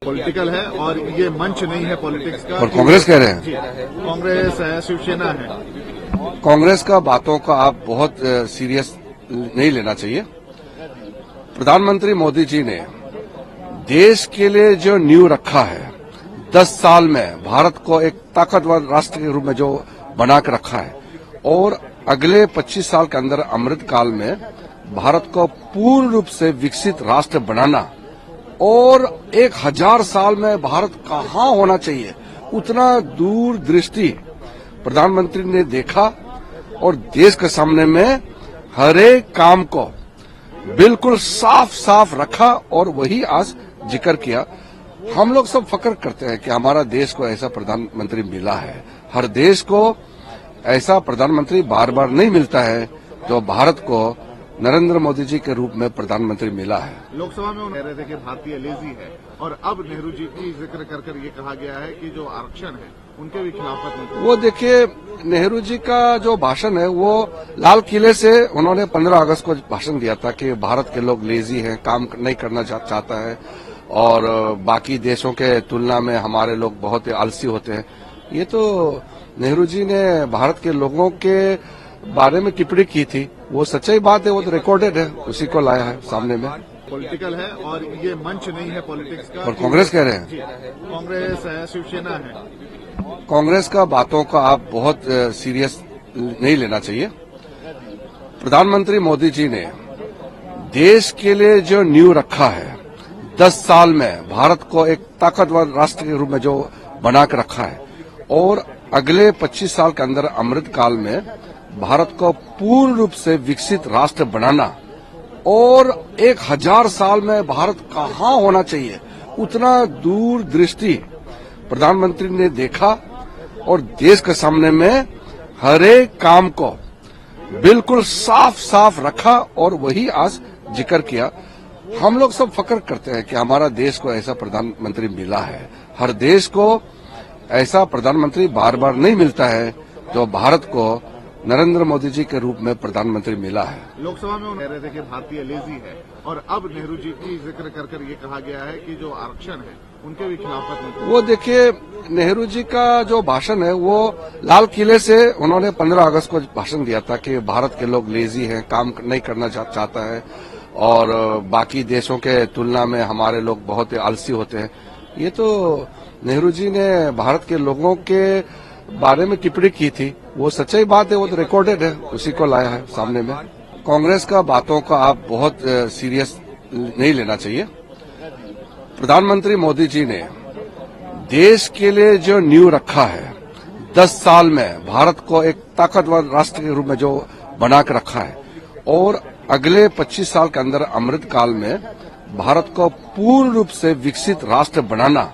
Political है और ये मंच नहीं है पॉलिटिक्स का। और कांग्रेस कह रहे हैं जी, कांग्रेस है, शिवसेना है। कांग्रेस का बातों का आप बहुत सीरियस नहीं लेना चाहिए। प्रधानमंत्री मोदी जी ने देश के लिए जो नींव रखा है, 10 साल में भारत को एक ताकतवर राष्ट्र के रूप में जो बना कर रखा है, और अगले 25 साल के अंदर अमृत काल में भारत को पूर्ण रूप से विकसित राष्ट्र बनाना, और 1000 साल में भारत कहाँ होना चाहिए, उतना दूरदृष्टि प्रधानमंत्री ने देखा और देश के सामने में हर एक काम को बिल्कुल साफ साफ रखा और वही आज जिक्र किया। हम लोग सब फक्र करते हैं कि हमारा देश को ऐसा प्रधानमंत्री मिला है। हर देश को ऐसा प्रधानमंत्री बार बार नहीं मिलता है जो भारत को नरेंद्र मोदी जी के रूप में प्रधानमंत्री मिला है। लोकसभा में उन्होंने कह रहे थे कि भारतीय लेजी है, और अब नेहरू जी की जिक्र कर ये कहा गया है कि जो आरक्षण है उनके भी खिलाफत। वो देखिए, नेहरू जी का जो भाषण है वो लाल किले से उन्होंने 15 अगस्त को भाषण दिया था कि भारत के लोग लेजी हैं, काम नहीं करना चाहता है, और बाकी देशों के तुलना में हमारे लोग बहुत ही आलसी होते हैं। ये तो नेहरू जी ने भारत के लोगों के बारे में टिप्पणी की थी, वो सच्चाई बात है, वो तो रिकॉर्डेड है, उसी को लाया है सामने में। पॉलिटिकल है और ये मंच नहीं है पॉलिटिक्स का। और कांग्रेस कह रहे हैं जी, कांग्रेस है, शिवसेना है। कांग्रेस का बातों का आप बहुत सीरियस नहीं लेना चाहिए। प्रधानमंत्री मोदी जी ने देश के लिए जो नींव रखा है, 10 साल में भारत को एक ताकतवर राष्ट्र के रूप में जो बना कर रखा है, और अगले 25 साल के अंदर अमृत काल में भारत को पूर्ण रूप से विकसित राष्ट्र बनाना, और 1000 साल में भारत कहाँ होना चाहिए, उतना दूरदृष्टि प्रधानमंत्री ने देखा और देश के सामने में हर एक काम को बिल्कुल साफ साफ रखा और वही आज जिक्र किया। हम लोग सब फक्र करते हैं कि हमारा देश को ऐसा प्रधानमंत्री मिला है। हर देश को ऐसा प्रधानमंत्री बार बार नहीं मिलता है जो भारत को नरेंद्र मोदी जी के रूप में प्रधानमंत्री मिला है। लोकसभा में उन्होंने कह रहे थे कि भारतीय लेजी है, और अब नेहरू जी की जिक्र कर ये कहा गया है कि जो आरक्षण है उनके भी खिलाफत। वो देखिए, नेहरू जी का जो भाषण है वो लाल किले से उन्होंने 15 अगस्त को भाषण दिया था कि भारत के लोग लेजी हैं, काम नहीं करना चाहता है, और बाकी देशों के तुलना में हमारे लोग बहुत ही आलसी होते हैं। ये तो नेहरू जी ने भारत के लोगों के बारे में टिप्पणी की थी, वो सच्चाई बात है, वो तो रिकॉर्डेड है, उसी को लाया है सामने में। कांग्रेस का बातों का आप बहुत सीरियस नहीं लेना चाहिए। प्रधानमंत्री मोदी जी ने देश के लिए जो नींव रखा है, 10 साल में भारत को एक ताकतवर राष्ट्र के रूप में जो बना कर रखा है, और अगले 25 साल के अंदर अमृत काल में भारत को पूर्ण रूप से विकसित राष्ट्र बनाना,